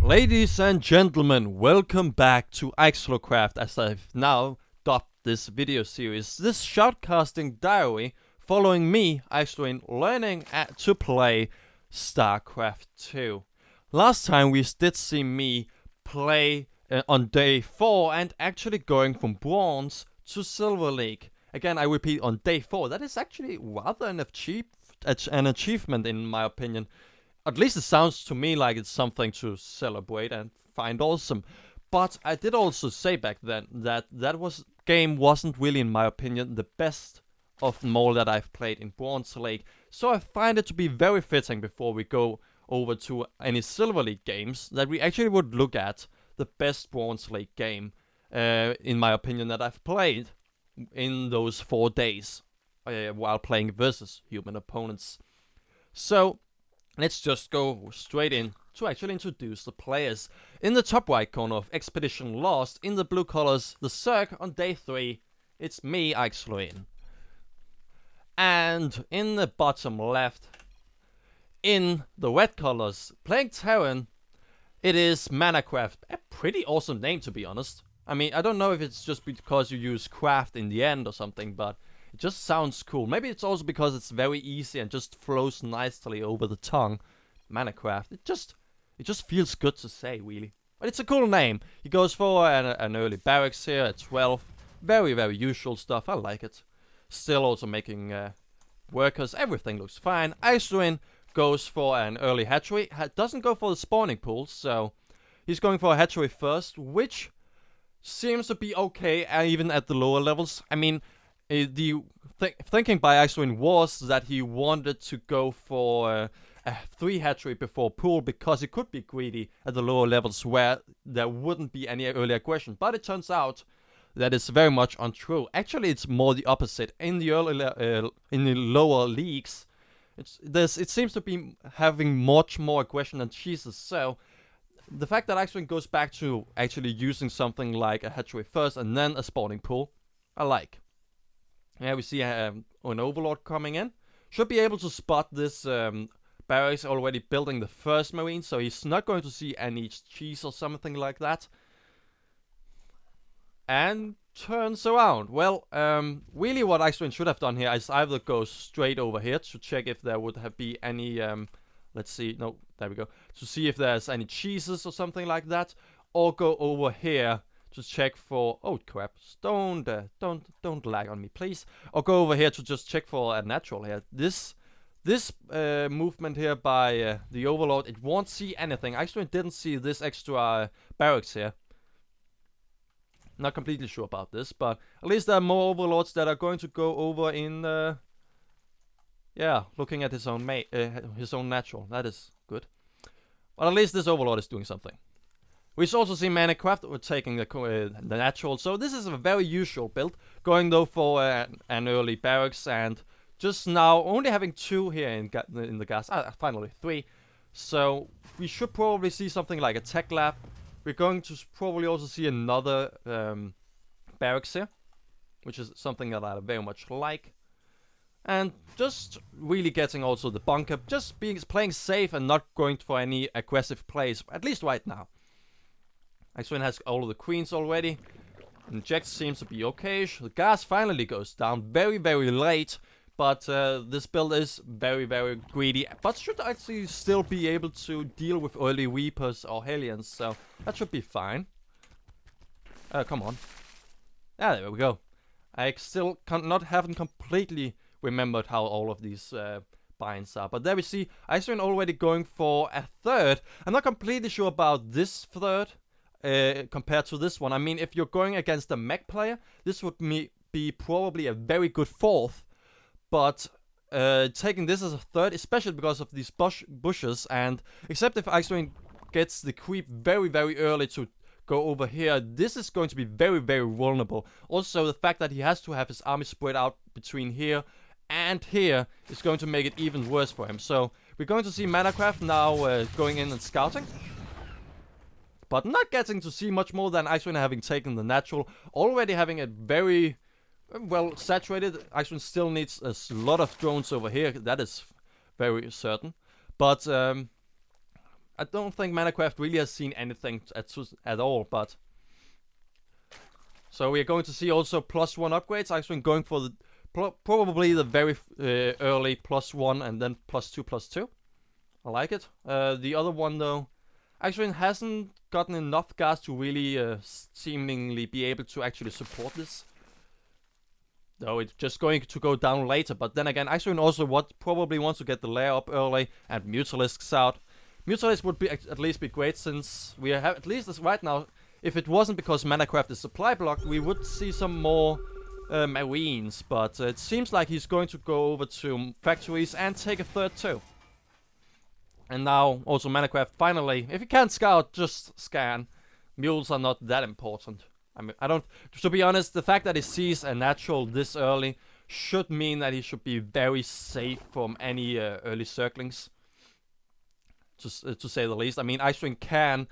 Ladies and gentlemen, welcome back to IksloCraft, as I've now dubbed this video series. This shoutcasting diary following me, Ikslorin, learning to play StarCraft 2. Last time we did see me play on day 4 and actually going from bronze to silver league. Again, I repeat, on day 4. That is actually rather an achievement in my opinion. At least it sounds to me like it's something to celebrate and find awesome. But I did also say back then that game wasn't really, in my opinion, the best of them all that I've played in Bronze League. So I find it to be very fitting before we go over to any Silver League games that we actually would look at the best Bronze League game, in my opinion, that I've played in those 4 days while playing versus human opponents. So let's just go straight in to actually introduce the players. In the top right corner of Expedition Lost, in the blue colors, the Zerg on day 3, it's me, Ikslorin. And in the bottom left, in the red colors, playing Terran, it is Manacraft. A pretty awesome name, to be honest. I mean, I don't know if it's just because you use craft in the end or something, but it just sounds cool. Maybe it's also because it's very easy and just flows nicely over the tongue. Manacraft. It just feels good to say, really. But it's a cool name. He goes for an early barracks here at 12. Very, very usual stuff. I like it. Still also making workers. Everything looks fine. Ikslorin goes for an early hatchery. Doesn't go for the spawning pool, so he's going for a hatchery first, which seems to be okay even at the lower levels. I mean, the thinking by Ikslorin was that he wanted to go for a 3 hatchery before pool because he could be greedy at the lower levels where there wouldn't be any early aggression. But it turns out that is very much untrue. Actually, it's more the opposite. In the lower leagues, it seems to be having much more aggression than cheeses. So the fact that Ikslorin goes back to actually using something like a hatchery first and then a spawning pool, I like. Yeah, we see an overlord coming in. Should be able to spot this barracks already building the first marine, so he's not going to see any cheese or something like that. And turns around. Well, really what Ikslorin should have done here is either go straight over here to check if there would have be any, let's see, no, there we go, to see if there's any cheeses or something like that, or go over here to check for, oh crap, don't lag on me, please. Or go over here to just check for a natural here. This movement here by the overlord, it won't see anything. Actually, it didn't see this extra barracks here. Not completely sure about this, but at least there are more overlords that are going to go over in, yeah, looking at his own natural. That is good. But at least this overlord is doing something. We also see Manacraft taking the natural, so this is a very usual build. Going though for an early barracks, and just now only having 2 here in the gas. Finally 3. So we should probably see something like a tech lab. We're going to probably also see another barracks here, which is something that I very much like. And just really getting also the bunker, just playing safe and not going for any aggressive plays, at least right now. Ikslorin has all of the queens already. Inject seems to be okay. The gas finally goes down very, very late. But this build is very, very greedy. But should actually still be able to deal with early Reapers or Hellions. So that should be fine. Come on. Ah, there we go. I still haven't completely remembered how all of these binds are. But there we see Ikslorin already going for a 3rd. I'm not completely sure about this 3rd. Compared to this one. I mean, if you're going against a mech player, this would be probably a very good 4th. But taking this as a 3rd, especially because of these bushes, and except if Ikslorin gets the creep very, very early to go over here, this is going to be very, very vulnerable. Also, the fact that he has to have his army spread out between here and here is going to make it even worse for him. So we're going to see Manacraft now going in and scouting. But not getting to see much more than Ikslorin having taken the natural. Already having a very well saturated. Ikslorin still needs a lot of drones over here. That is very certain. But I don't think Manacraft really has seen anything at all, but... So we are going to see also +1 upgrades. Actually going for the probably the very early +1 and then +2/+2. I like it. The other one though, actually hasn't gotten enough gas to really seemingly be able to actually support this. Though it's just going to go down later. But then again, actually also probably wants to get the layer up early and Mutalisks out. Mutalisk would be at least be great, since we have at least as right now. If it wasn't because Manacraft is supply blocked, we would see some more Marines, but it seems like he's going to go over to factories and take a third too. And now also Manacraft finally, if you can't scout, just scan. Mules are not that important. I mean, I don't, to be honest, the fact that he sees a natural this early should mean that he should be very safe from any early circlings, to say the least. I mean, Ikslorin can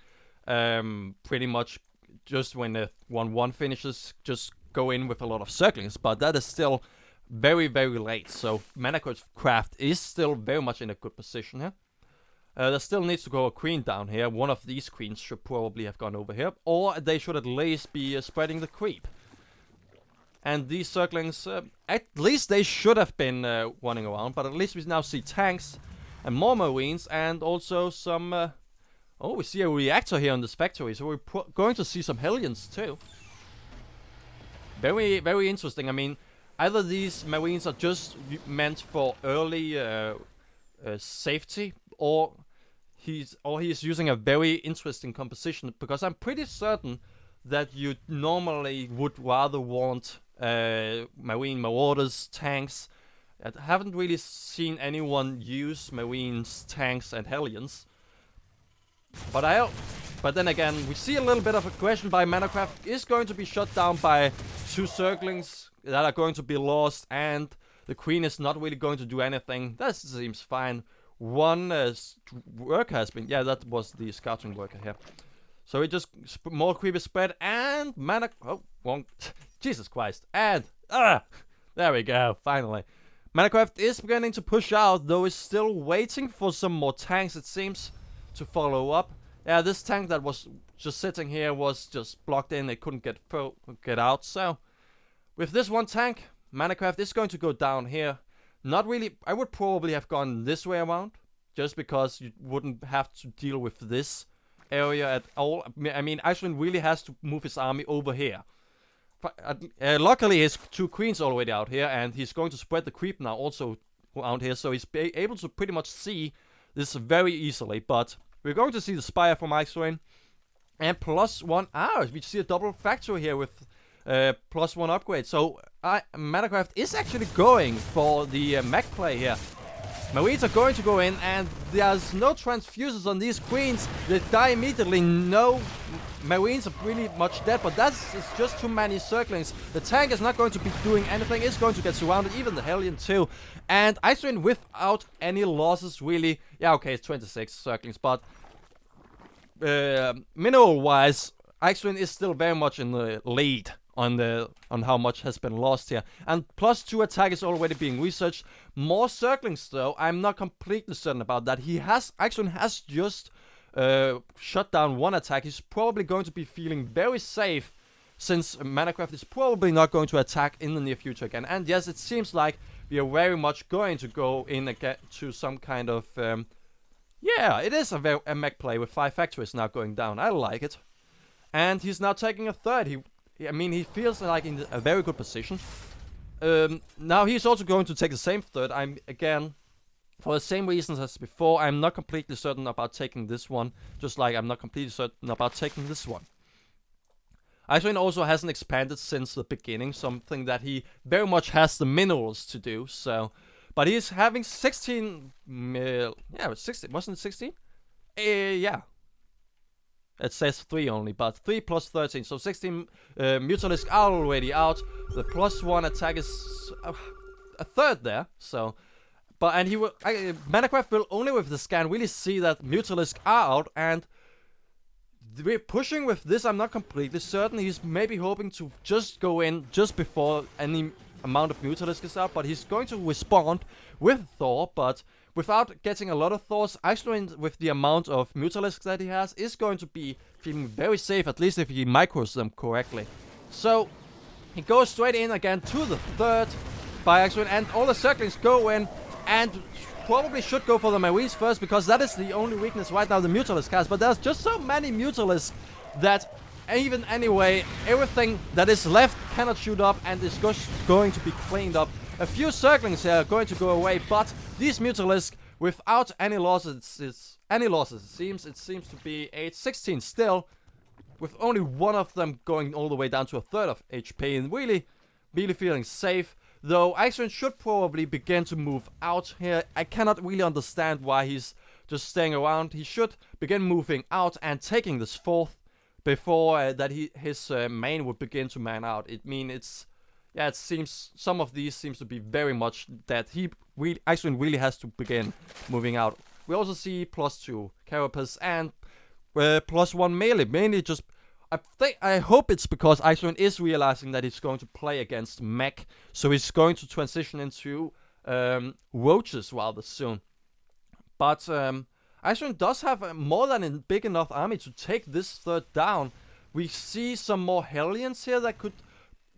pretty much just when the 1-1 finishes, just go in with a lot of circlings, but that is still very, very late. So Manacraft is still very much in a good position here. There still needs to go a queen down here. One of these queens should probably have gone over here, or they should at least be spreading the creep. And these circlings, at least they should have been running around, but at least we now see tanks and more marines, and also some... oh, we see a reactor here in this factory, so we're going to see some Hellions too. Very, very interesting. I mean, either these marines are just meant for early safety, or he's using a very interesting composition, because I'm pretty certain that you normally would rather want marine marauders, tanks. I haven't really seen anyone use marines, tanks, and Hellions. But then again, we see a little bit of aggression by Manacraft. Is going to be shut down by 2 circlings that are going to be lost, and the queen is not really going to do anything. That seems fine. One worker has been... Yeah, that was the scouting worker here. So it just... more creepy spread, and oh, wrong. Jesus Christ. And... there we go, finally. Manacraft is beginning to push out, though is still waiting for some more tanks, it seems, to follow up. Yeah, this tank that was just sitting here was just blocked in. It couldn't get out. So, with this one tank, Manacraft is going to go down here. Not really... I would probably have gone this way around, just because you wouldn't have to deal with this area at all. I mean, Ikslorin really has to move his army over here. Luckily, his 2 queens are already out here, and he's going to spread the creep now also around here, so he's able to pretty much see this very easily. But we're going to see the Spire from Ikslorin, and +1 hours. We see a double factory here with +1 upgrade. So Manacraft is actually going for the mech play here. Marines are going to go in, and there's no transfuses on these queens. They die immediately. No Marines are really much dead, but that's just too many circlings. The tank is not going to be doing anything. It's going to get surrounded, even the Hellion too. And Ikslorin without any losses, really. Yeah, okay, it's 26 circlings, but mineral-wise, Ikslorin is still very much in the lead on how much has been lost here. And +2 attack is already being researched. More circlings though, I'm not completely certain about that. Ikslorin has just shut down 1 attack. He's probably going to be feeling very safe, since Manacraft is probably not going to attack in the near future again. And yes, it seems like we are very much going to go in again to some kind of yeah, it is a mech play with 5 factories now going down. I like it. And he's now taking a third. I mean, he feels like in a very good position. Now he's also going to take the same third. Again, for the same reasons as before, I'm not completely certain about taking this one, just like I'm not completely certain about taking this one. Ikslorin also hasn't expanded since the beginning, something that he very much has the minerals to do, so... But he's having 16... yeah, 16, wasn't it 16? Yeah. It says 3 only, but 3 plus 13, so 16 Mutalisks are already out. The +1 attack is a third there, so... But, and Manacraft will only with the scan really see that Mutalisks are out, and we're pushing with this. I'm not completely certain. He's maybe hoping to just go in just before any amount of Mutalisk is out, but he's going to respond with Thor. But without getting a lot of Thors, Ikslorin, with the amount of Mutalisks that he has, is going to be feeling very safe, at least if he micros them correctly. So, he goes straight in again to the third by Ikslorin, and all the circlings go in, and probably should go for the Marines first, because that is the only weakness right now the Mutalisk has. But there's just so many Mutalisks that even anyway, everything that is left cannot shoot up and is just going to be cleaned up. A few circlings here are going to go away, but these Mutalisks, without any losses, it seems to be 8-16 still, with only one of them going all the way down to a third of HP, and really feeling safe. Though Ikslorin should probably begin to move out here. I cannot really understand why he's just staying around. He should begin moving out and taking this fourth before that his main would begin to man out. It seems some of these seems to be very much that Ikslorin really has to begin moving out. We also see +2 carapace and +1 melee. Mainly just, I hope it's because Ikslorin is realizing that he's going to play against mech, so he's going to transition into roaches rather soon. But Ikslorin does have more than a big enough army to take this third down. We see some more Hellions here that could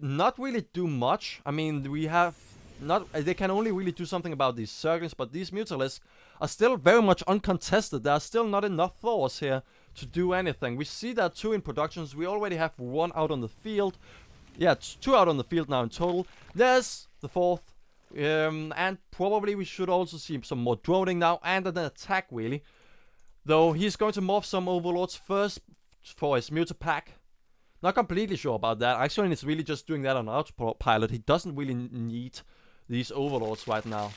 not really do much. I mean, they can only really do something about these circles, but these Mutalisks are still very much uncontested. There are still not enough Thors here to do anything. We see that 2 in productions. We already have 1 out on the field. Yeah, 2 out on the field now in total. There's the 4th. And probably we should also see some more droning now and an attack really. Though he's going to morph some overlords first for his mutapack. Not completely sure about that. Actually, it's really just doing that on autopilot. He doesn't really need these overlords right now.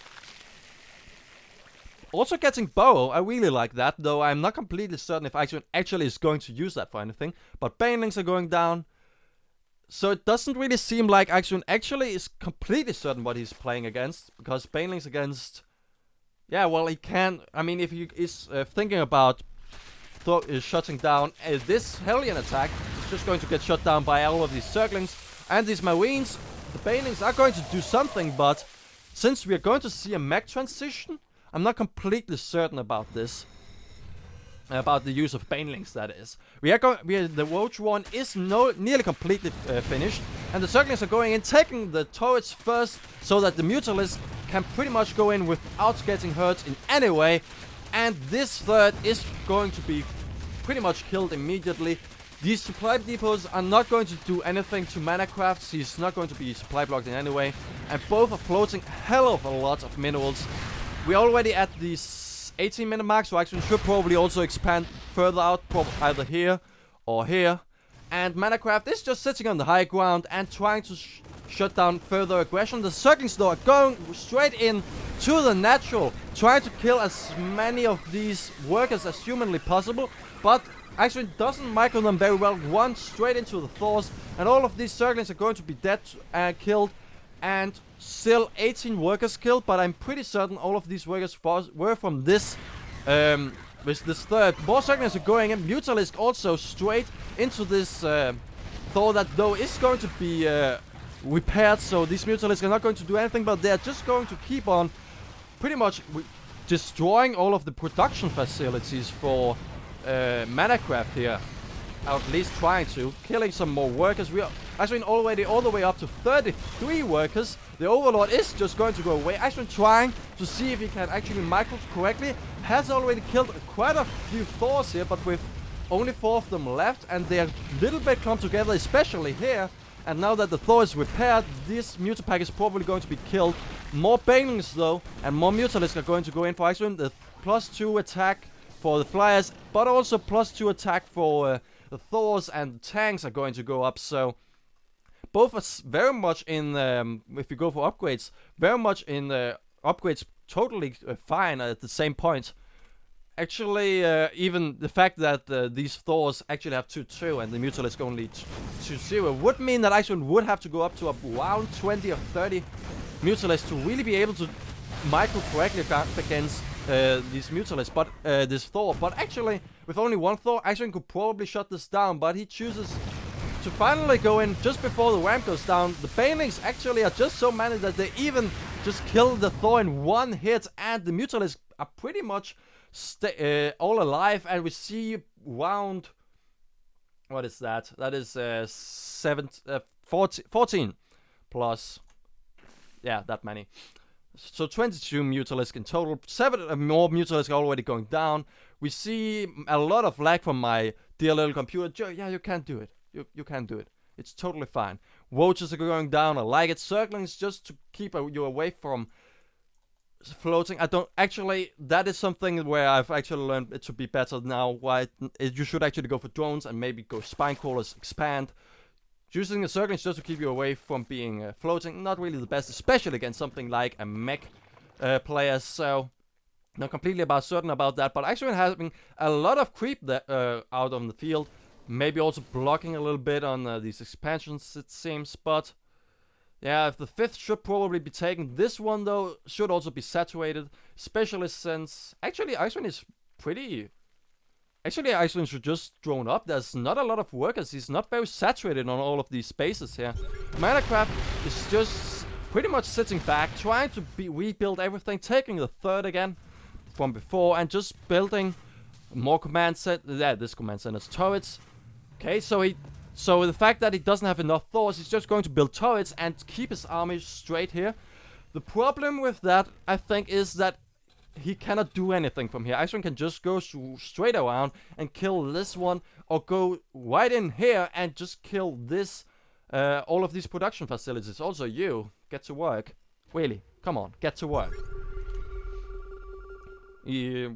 Also getting Burrow, I really like that, though I'm not completely certain if Ikslorin actually is going to use that for anything. But Banelings are going down. So it doesn't really seem like Ikslorin actually is completely certain what he's playing against. Because Banelings against... Yeah, well, he can... I mean, if he is thinking about shutting down this Hellion attack, it's just going to get shut down by all of these circlings. And these Marines, the Banelings are going to do something, but since we are going to see a mech transition, I'm not completely certain about this. About the use of Banelings, that is. The Roach one is nearly completely finished, and the Circlings are going in, taking the turrets first, so that the Mutalisks can pretty much go in without getting hurt in any way. And this third is going to be pretty much killed immediately. These supply depots are not going to do anything to Manacraft. He's not going to be supply blocked in any way, and both are floating hell of a lot of minerals. We're already at these 18 minute mark, so actually should probably also expand further out, either here or here. And Manacraft is just sitting on the high ground and trying to shut down further aggression. The Circlings though are going straight in to the natural, trying to kill as many of these workers as humanly possible, but actually doesn't micro them very well. One straight into the Thors, and all of these Circlings are going to be dead, killed. And still 18 workers killed, but I'm pretty certain all of these workers were from this, with this third. More Circlings are going in. Mutalisk also straight into this Thor that though is going to be repaired, so these Mutalisks are not going to do anything, but they're just going to keep on pretty much destroying all of the production facilities for Manacraft here. At least trying to. Killing some more workers. We are actually already all the way up to 33 workers. The Overlord is just going to go away. Actually trying to see if he can actually micro correctly. Has already killed quite a few Thors here, but with only 4 of them left. And they are a little bit clumped together, especially here. And now that the Thor is repaired, this Mutapack is probably going to be killed. More Banelings though, and more Mutalisks are going to go in for Ikslorin. The +2 attack for the Flyers, but also +2 attack for... the Thors and the tanks are going to go up, so both are very much in, if you go for upgrades, very much in upgrades totally fine at the same point. Actually, even the fact that these Thors actually have 2-2 and the Mutalisk only 2-0 would mean that Ikslorin would have to go up to around 20 or 30 Mutalisks to really be able to micro correctly against these Mutalisks, but this Thor. But actually, with only 1 Thor, Ikslorin could probably shut this down, but he chooses to finally go in just before the ramp goes down. The Banelings actually are just so many that they even just kill the Thor in 1 hit, and the Mutalisks are pretty much all alive, and we see round, what is that? That is 14 plus, yeah, that many. So 22 Mutalisk in total. 7 more Mutalisk already going down. We see a lot of lag from my dear little computer. Yeah, you can't do it. You can't do it. It's totally fine. Roaches are going down. I like it. Circling is just to keep you away from floating. I don't actually. That is something where I've actually learned it to be better now. Why you should actually go for drones and maybe go spine crawlers, expand. Using the circling is just to keep you away from being floating. Not really the best, especially against something like a mech player. So not completely certain about that. But actually having a lot of creep out on the field. Maybe also blocking a little bit on these expansions, it seems. But yeah, if the 5th should probably be taken. This one, though, should also be saturated. Especially since... Actually, Ikslorin is pretty... Actually, Ikslorin should just drone up. There's not a lot of workers. He's not very saturated on all of these spaces here. Manacraft is just pretty much sitting back, trying to rebuild everything, taking the 3rd again from before, and just building more command center. Yeah, this command center's turrets. Okay, so the fact that he doesn't have enough Thors, he's just going to build turrets and keep his army straight here. The problem with that, I think, is that he cannot do anything from here. Ikslorin can just go straight around and kill this one, or go right in here and just kill this, all of these production facilities. Also, you get to work. Really, come on, get to work.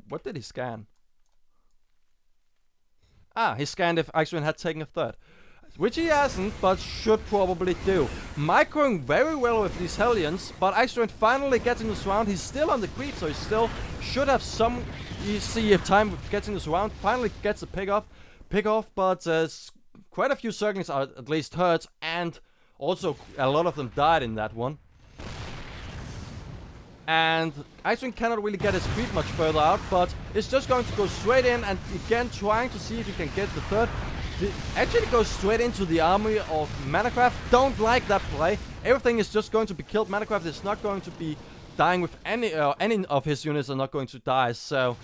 What did he scan? Ah, he scanned if Ikslorin had taken a 3rd. Which he hasn't, but should probably do. Microing very well with these Hellions, but Ikslorin finally getting this round. He's still on the creep, so he still should have some easy time with getting this round. Finally gets a pick off, but quite a few circlings are at least hurt, and also a lot of them died in that one. And Ikslorin cannot really get his creep much further out, but it's just going to go straight in, and again trying to see if he can get the 3rd. Actually goes straight into the army of Manacraft. Don't like that play. Everything is just going to be killed. Manacraft is not going to be dying with any of his units are not going to die. So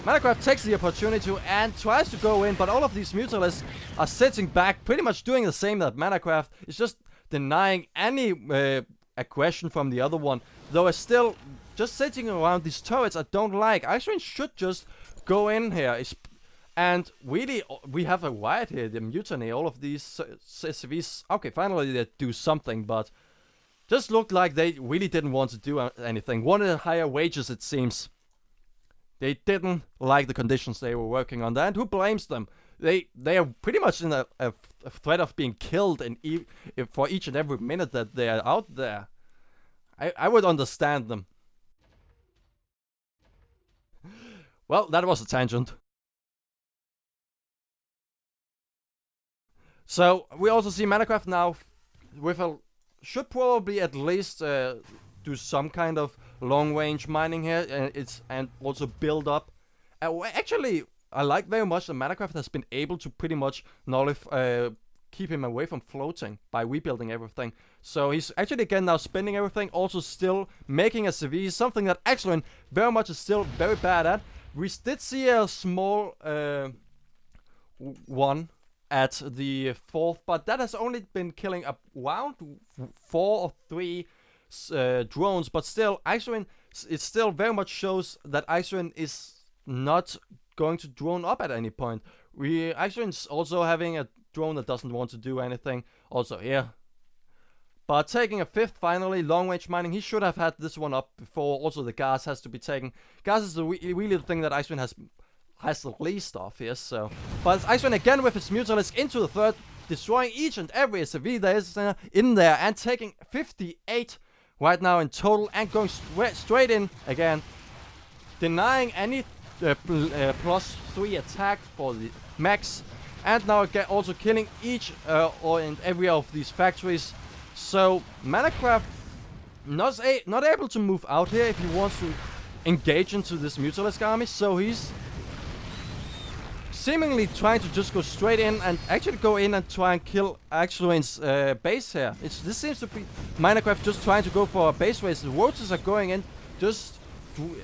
Manacraft takes the opportunity and tries to go in, but all of these Mutalisks are sitting back, pretty much doing the same that Manacraft is, just denying any aggression from the other one. Though it's still just sitting around these turrets I don't like. Ikslorin should just go in here. And really, we have a riot here, the mutiny, all of these SCVs. Okay, finally they do something, but just looked like they really didn't want to do anything. Wanted higher wages, it seems. They didn't like the conditions they were working under, and who blames them? They are pretty much in a threat of being killed for each and every minute that they are out there. I would understand them. Well, that was a tangent. So we also see Manacraft now with should probably at least do some kind of long-range mining here, and also build up. Actually, I like very much that Manacraft has been able to pretty much keep him away from floating by rebuilding everything. So he's actually again now spending everything, also still making a CV, something that Ikslorin very much is still very bad at. We did see a small one at the 4th, but that has only been killing around 4 or 3 drones. But still, Ikslorin, it still very much shows that Ikslorin is not going to drone up at any point. Ikslorin's also having a drone that doesn't want to do anything. Also here. But taking a 5th finally, long range mining. He should have had this one up before. Also the gas has to be taken. Gas is really the thing that Ikslorin has the least of here. So, but Ikslorin again with his Mutalisk into the 3rd, destroying each and every SCV there is in there, and taking 58 right now in total, and going straight in again, denying any +3 attack for the max, and now again also killing each and every of these factories. So Manacraft not able to move out here if he wants to engage into this Mutalisk army. So he's seemingly trying to just go straight in and actually go in and try and kill Ikslorin's base here. This seems to be Manacraft just trying to go for a base race. The roaches are going in, just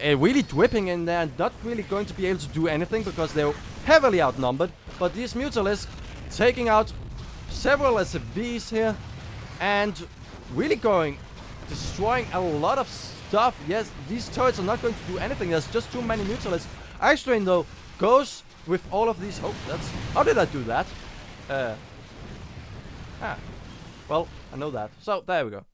really dripping in there and not really going to be able to do anything because they're heavily outnumbered. But these Mutalisks taking out several SCVs here and really destroying a lot of stuff. Yes, these turrets are not going to do anything. There's just too many Mutalisks. Ikslorin though goes with all of these. Oh, how did I do that? Well, I know that. So there we go.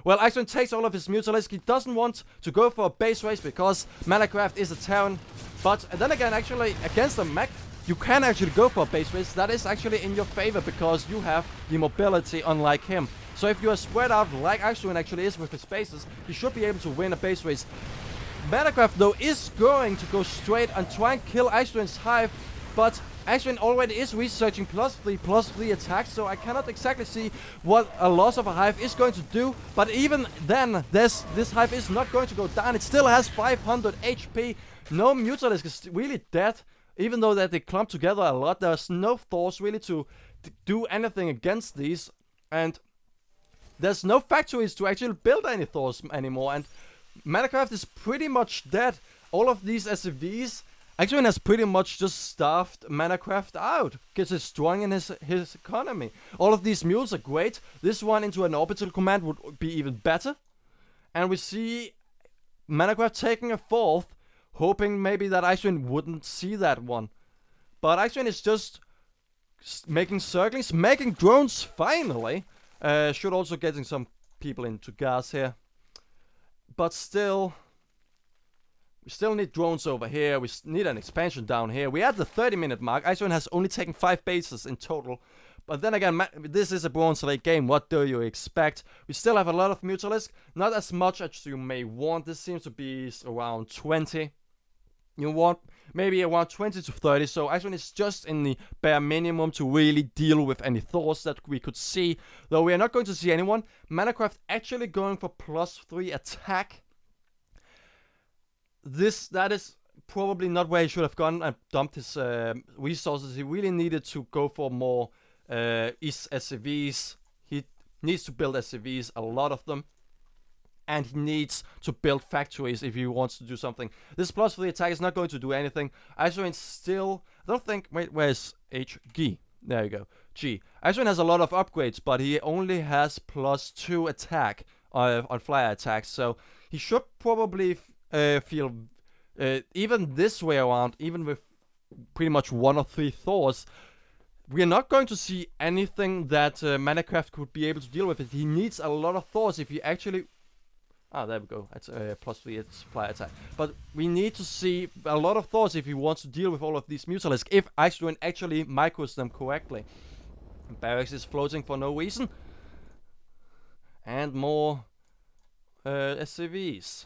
Well, Ikslorin takes all of his Mutalisks. He doesn't want to go for a base race because Manacraft is a Terran. But then again, actually, against a mech, you can actually go for a base race. That is actually in your favor because you have the mobility unlike him. So if you are spread out like Ikslorin actually is with his bases, you should be able to win a base race. Manacraft though is going to go straight and try and kill Ikslorin's hive, but Ikslorin already is researching +3/+3 attacks, so I cannot exactly see what a loss of a hive is going to do. But even then, this hive is not going to go down. It still has 500 HP. No Mutalisk is really dead, even though that they clump together a lot. There's no Thors really to do anything against these, and there's no factories to actually build any Thors anymore. And Manacraft is pretty much dead. All of these SCVs, Ikslorin has pretty much just starved Manacraft out, because it's strong in his economy. All of these mules are great. This one into an orbital command would be even better. And we see Manacraft taking a fourth, hoping maybe that Ikslorin wouldn't see that one. But Ikslorin is just making circlings, making drones finally. Should also getting some people into gas here. But still, we still need drones over here. We need an expansion down here. We're at the 30-minute mark. Ikslorin has only taken 5 bases in total. But then again, this is a Bronze Lake game. What do you expect? We still have a lot of Mutalisk. Not as much as you may want. This seems to be around 20. You want maybe around 20 to 30. So Ikslorin is just in the bare minimum to really deal with any Thors that we could see. Though we are not going to see anyone. Manacraft actually going for +3 attack. That is probably not where he should have gone and dumped his resources. He really needed to go for more SCVs. He needs to build SCVs, a lot of them. And he needs to build factories if he wants to do something. This +3 attack is not going to do anything. Ikslorin still, I don't think, wait, where's G? There you go, G. Ikslorin has a lot of upgrades, but he only has +2 attack on flyer attacks. So he should probably feel, even this way around, even with pretty much 1 or 3 Thors, we are not going to see anything that Manacraft could be able to deal with it. He needs a lot of Thors if he actually... Ah, there we go. It's +3 it's flyer attack. But we need to see a lot of Thors if he wants to deal with all of these Mutalisks, if Ikslorin actually micros them correctly. Barracks is floating for no reason. And more SCVs.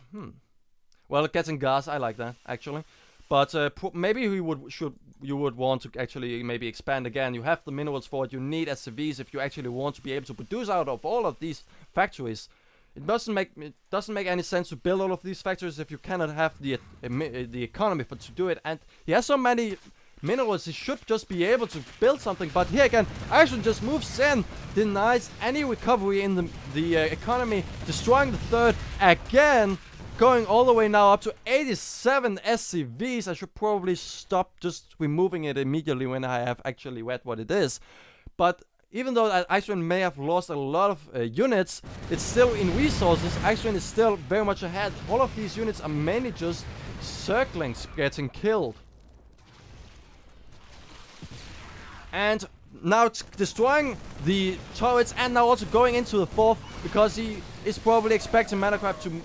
Well, getting gas, I like that, actually. But maybe you would want to actually maybe expand again. You have the minerals for it. You need SCVs if you actually want to be able to produce out of all of these factories. It doesn't make any sense to build all of these factories if you cannot have the economy to do it. And he has so many minerals, he should just be able to build something. But here again, Ikslorin just moves in, denies any recovery in the economy, destroying the third again, going all the way now up to 87 SCVs. I should probably stop just removing it immediately when I have actually read what it is. But even though Ikslorin may have lost a lot of units, it's still in resources. Ikslorin is still very much ahead. All of these units are mainly just circling, getting killed. And now it's destroying the turrets and now also going into the fourth, because he is probably expecting Manacraft to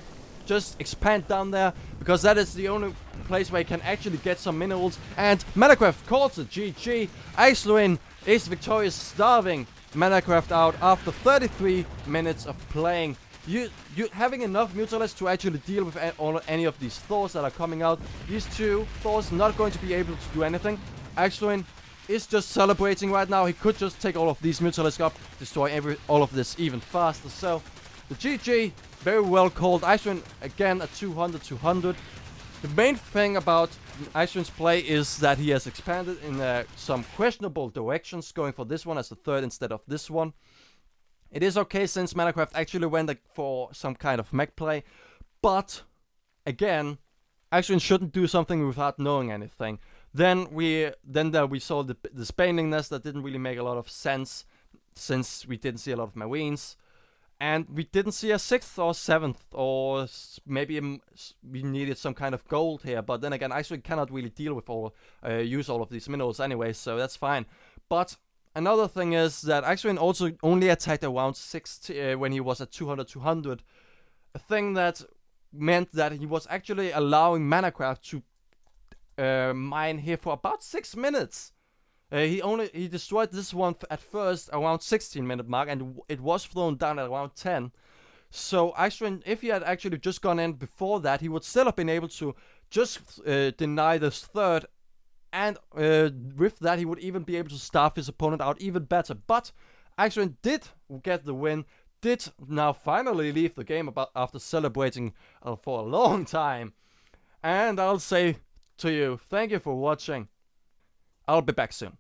just expand down there, because that is the only place where he can actually get some minerals. And Manacraft calls it GG. Ikslorin is victorious, starving Manacraft out after 33 minutes of playing. You having enough Mutalisks to actually deal with any of these Thors that are coming out. These 2 Thors not going to be able to do anything. Ikslorin is just celebrating right now. He could just take all of these Mutalisks up, destroy all of this even faster. So the GG, very well called. Ikslorin again at 200. The main thing about Ikslorin's play is that he has expanded in some questionable directions, going for this one as the third instead of this one. It is okay since Manacraft actually went for some kind of mech play, but again, Ikslorin shouldn't do something without knowing anything. Then we saw this painting nest that didn't really make a lot of sense, since we didn't see a lot of marines. And we didn't see a 6th or 7th, or maybe we needed some kind of gold here. But then again, Ikslorin cannot really deal with use all of these minerals anyway, so that's fine. But another thing is that Ikslorin also only attacked around 60 when he was at 200. A thing that meant that he was actually allowing Manacraft to mine here for about 6 minutes. He destroyed this one at first around 16-minute mark, and it was thrown down at around 10. So Ikslorin, if he had actually just gone in before that, he would still have been able to just deny this third, and with that he would even be able to starve his opponent out even better. But Ikslorin did get the win, did now finally leave the game after celebrating for a long time. And I'll say to you, thank you for watching. I'll be back soon.